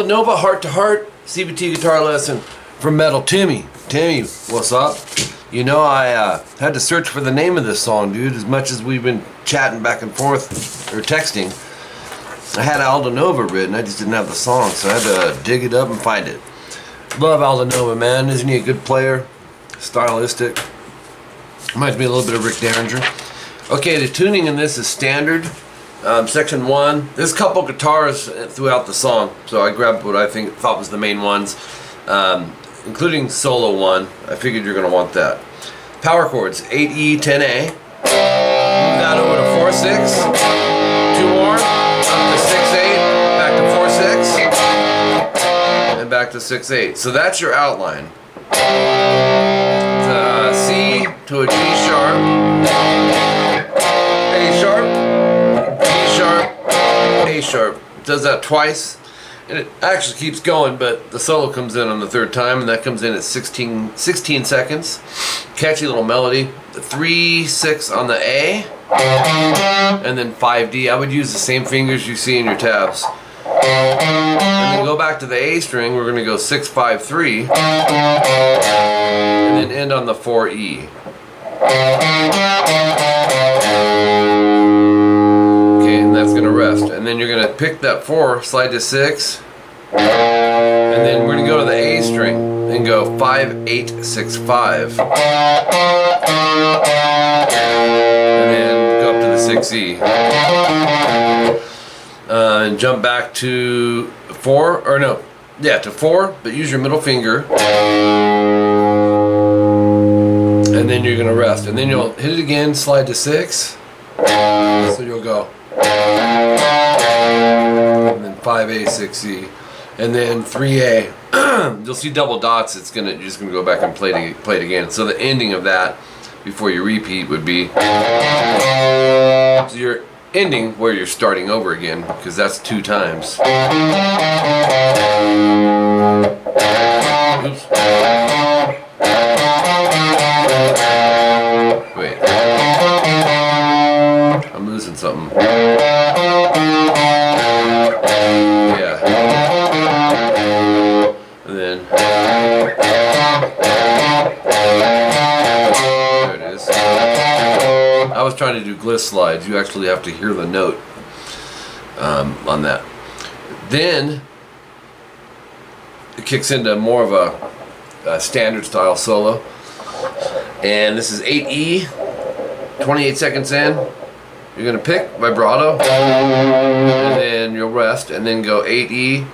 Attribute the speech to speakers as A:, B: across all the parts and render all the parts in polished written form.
A: Aldo Nova, Heart to Heart, CVT guitar lesson from Metal Timmy. Timmy, what's up? You know, I had to search for the name of this song, dude. As much as we've been chatting back and forth, or texting, I had Aldo Nova written, I just didn't have the song, so I had to dig it up and find it. Love Aldo Nova, man. Isn't he a good player? Stylistic. Reminds me a little bit of Rick Derringer. Okay, the tuning in this is standard. Section 1. There's a couple guitars throughout the song, so I grabbed what I thought was the main ones, including solo 1. I figured you're going to want that. Power chords, 8E, 10A. Move that over to 4/6. 2 more. Up to 6/8. Back to 4/6. And back to 6/8. So that's your outline. C to a G sharp. A sharp. A sharp. It does that twice, and it actually keeps going, but the solo comes in on the 3rd time, and that comes in at 16 seconds. Catchy little melody. 3/6 on the A, and then 5D. I would use the same fingers you see in your tabs. And then go back to the A string. We're going to go 6/5/3, and then end on the 4E. That's going to rest, and then you're going to pick that 4, slide to 6, and then we're going to go to the A string and go 5/8/6/5, and then go up to the 6E, and jump back to 4, or no, yeah, to 4, but use your middle finger, and then you're going to rest, and then you'll hit it again, slide to 6, so you'll go. And then 5A, 6E, and then 3A. You'll see double dots. You're just gonna go back and play it again. So the ending of that before you repeat would be. So you're ending where you're starting over again, because that's 2 times. Oops. Wait. I'm losing something. Yeah. And then there it is. I was trying to do gliss slides. You actually have to hear the note on that. Then it kicks into more of a standard style solo. And this is 8E, 28 seconds in. You're going to pick vibrato, and then you'll rest, and then go 8E,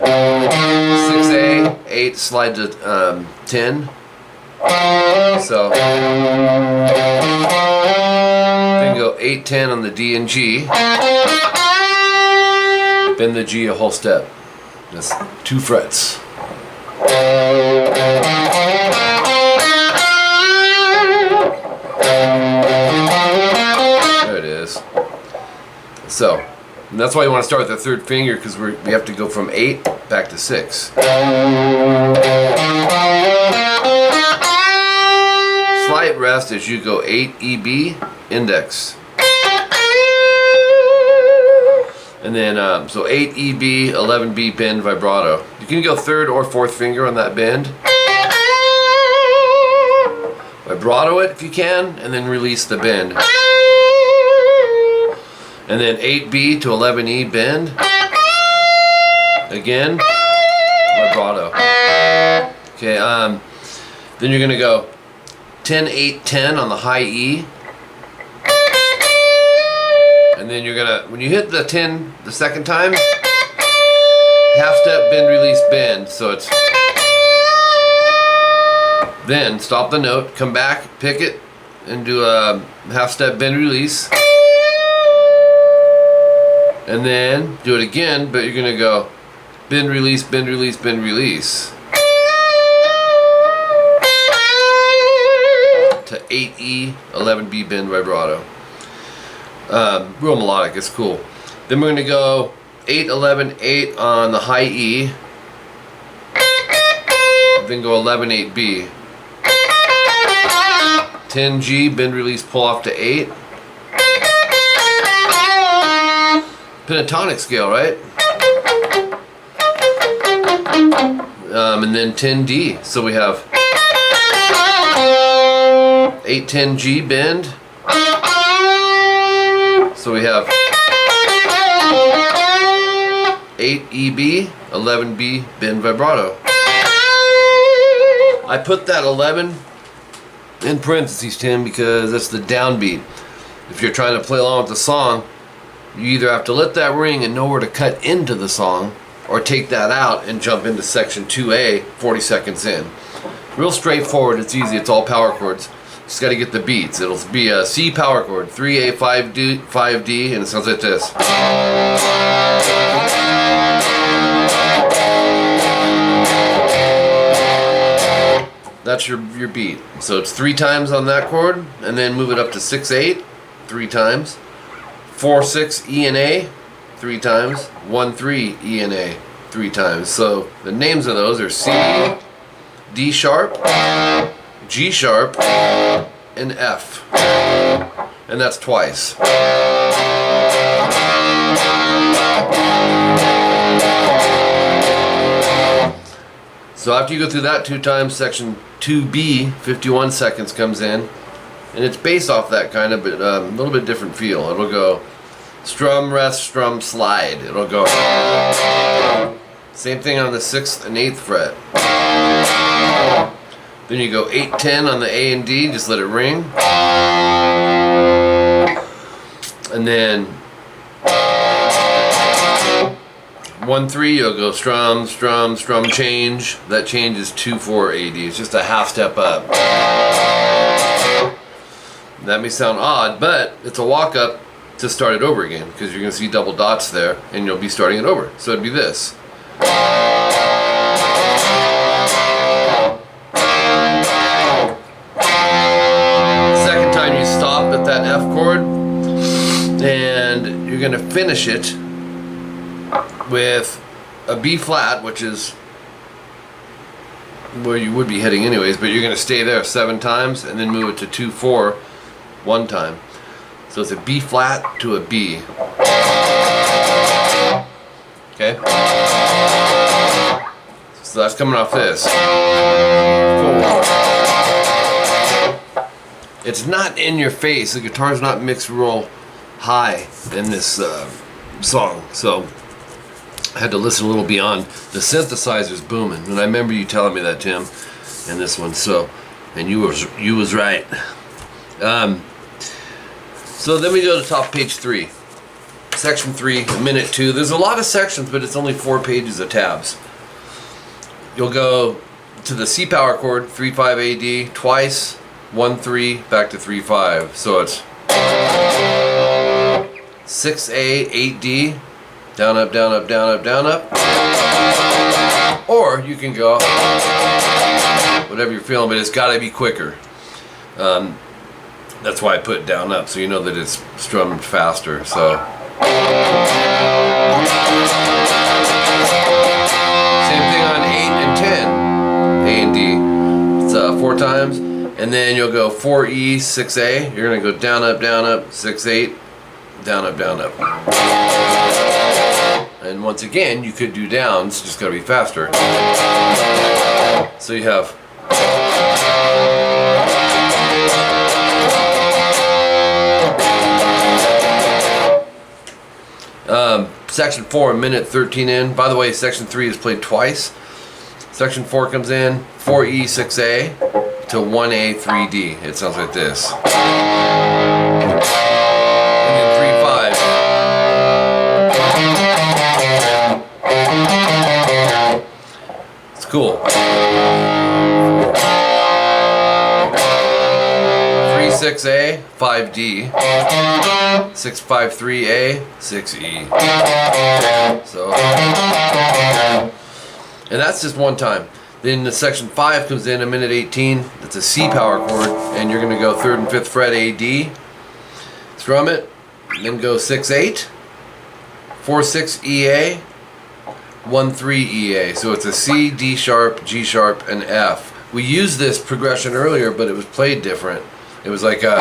A: 6A, 8, slide to 10. So, then go 8, 10 on the D and G, bend the G a whole step. That's 2 frets. So, and that's why you want to start with the 3rd finger, because we have to go from 8 back to 6. Slight rest as you go 8 EB index. And then, so 8 EB, 11 B bend vibrato. You can go 3rd or 4th finger on that bend. Vibrato it if you can, and then release the bend. And then 8B to 11E bend. Again, vibrato. Okay, then you're gonna go 10, 8, 10 on the high E. And then you're gonna, when you hit the 10 the 2nd time, half step, bend, release, bend. So it's, then stop the note, come back, pick it, and do a half step, bend, release. And then do it again, but you're gonna go bend, release, bend, release, bend, release. To 8E, 11B bend vibrato. Real melodic, it's cool. Then we're gonna go 8, 11, 8 on the high E. Then go 11, 8B. 10G, bend, release, pull off to 8. pentatonic scale, right? And then 10D. So we have 8-10G bend. So we have 8EB, 11B bend vibrato. I put that 11 in parentheses, Tim, because that's the downbeat. If you're trying to play along with the song, you either have to let that ring and know where to cut into the song, or take that out and jump into section 2A 40 seconds in. Real straightforward, it's easy, it's all power chords. Just got to get the beats. It'll be a C power chord, 3A, 5D, and it sounds like this. That's your beat. So it's 3 times on that chord, and then move it up to 6-8, 3 times. 4-6 E and A, 3 times. 1-3 E and A, 3 times. So the names of those are C, D sharp, G sharp, and F. And that's twice. So after you go through that 2 times, section 2B, 51 seconds comes in. And it's based off that kind of, but a little bit different feel. It'll go strum, rest, strum, slide. It'll go. Same thing on the 6th and 8th fret. Then you go 8-10 on the A and D, just let it ring. And then 1-3, you'll go strum, strum, strum, change. That change is 2-4 AD. It's just a half step up. That may sound odd, but it's a walk up to start it over again, because you're going to see double dots there, and you'll be starting it over. So it'd be this. Second time you stop at that F chord, and you're going to finish it with a B flat, which is where you would be heading anyways, but you're going to stay there 7 times and then move it to 2-4 1 time. So it's a B flat to a B. Okay? So that's coming off this. 4. It's not in your face. The guitar's not mixed real high in this song, so I had to listen a little beyond. The synthesizer's booming, and I remember you telling me that, Tim, in this one. So, and you was right. So then we go to top page 3, section 3, minute 2. There's a lot of sections, but it's only 4 pages of tabs. You'll go to the C power chord, 3-5 AD, twice, 1-3, back to 3-5. So it's 6A, 8D, down, up, down, up, down, up, down, up. Or you can go whatever you're feeling, but it's got to be quicker. That's why I put down, up, so you know that it's strummed faster. So same thing on 8 and 10, A and D. It's 4 times, and then you'll go 4E, 6A. You're gonna go down, up, 6-8, down, up, down, up. And once again, you could do downs, just gotta be faster. So you have section 4, minute 13 in. By the way, section 3 is played twice. Section 4 comes in, 4E, 6A to 1A, 3D. It sounds like this. And then 3-5. It's cool. 3-6A, 5D, 6-5-3A, 6E. So, and that's just 1 time. Then the section 5 comes in, a minute 18. That's a C power chord, and you're going to go 3rd and 5th fret AD, strum it, then go 6-8, 4-6 EA, 1-3 EA. So it's a C, D sharp, G sharp, and F. We used this progression earlier, but it was played different. It was like a...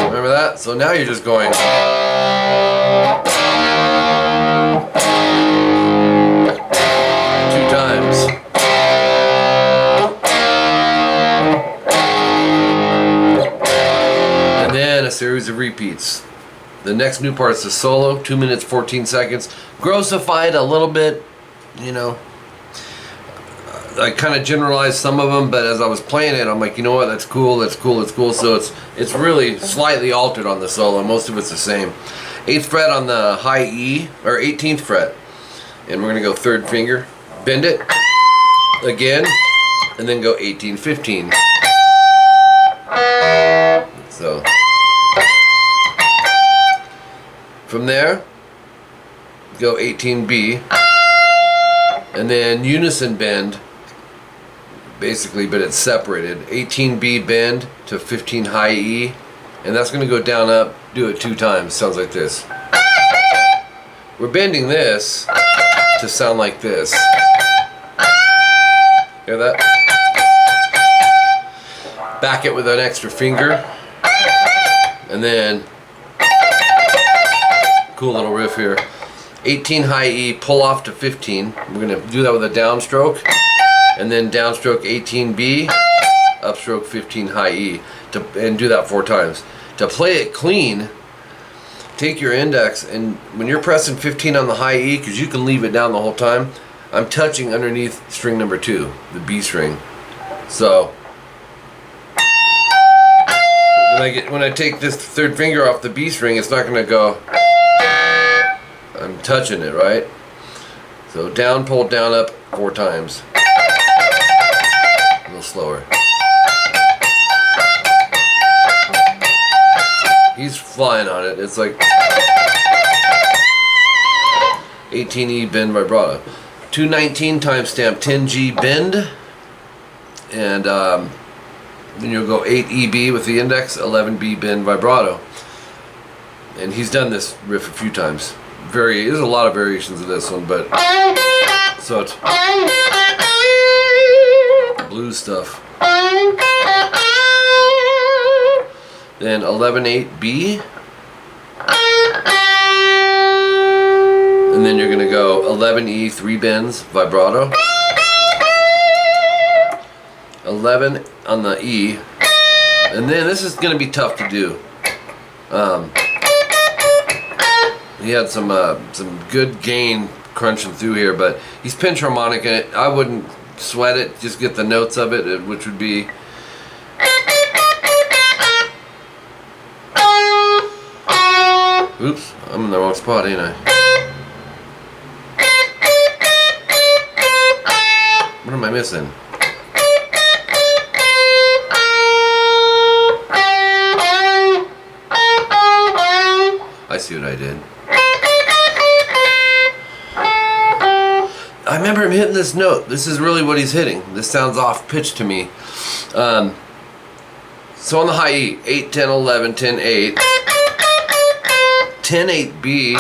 A: Remember that? So now you're just going... series of repeats. The next new part is the solo, 2 minutes 14 seconds. Grossified a little bit, you know. I kind of generalized some of them, but as I was playing it, I'm like, you know what, that's cool, that's cool, that's cool. So it's really slightly altered on the solo. Most of it's the same. 8th fret on the high E, or 18th fret. And we're gonna go 3rd finger, bend it, again, and then go 18, 15. So, from there, go 18B, and then unison bend, basically, but it's separated. 18B bend to 15 high E, and that's going to go down up, do it 2 times, sounds like this. We're bending this to sound like this. Hear that? Back it with an extra finger, and then, cool little riff here. 18 high E, pull off to 15. We're going to do that with a downstroke. And then downstroke 18B, upstroke 15 high E, and do that 4 times. To play it clean, take your index, and when you're pressing 15 on the high E, because you can leave it down the whole time, I'm touching underneath string number 2, the B string. So when I take this 3rd finger off the B string, it's not going to go. I'm touching it, right? So down, pull, down, up 4 times. A little slower. He's flying on it. It's like 18E bend vibrato. 219 timestamp 10G bend, and then you'll go 8EB with the index, 11B bend vibrato. And he's done this riff a few times. There's a lot of variations of this one, but so it's blues stuff. Then 11/8B, and then you're gonna go 11E 3 bends vibrato, 11 on the E, and then this is gonna be tough to do. He had some good gain crunching through here, but he's pinch harmonic in it. I wouldn't sweat it, just get the notes of it, which would be oops, I'm in the wrong spot, ain't I? What am I missing? I see what I did. I remember him hitting this note. This is really what he's hitting. This sounds off pitch to me. So on the high E, 8, 10, 11, 10, 8. 10, 8B,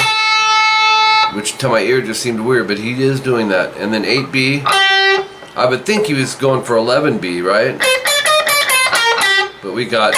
A: which to my ear just seemed weird, but he is doing that. And then 8B, I would think he was going for 11B, right? But we got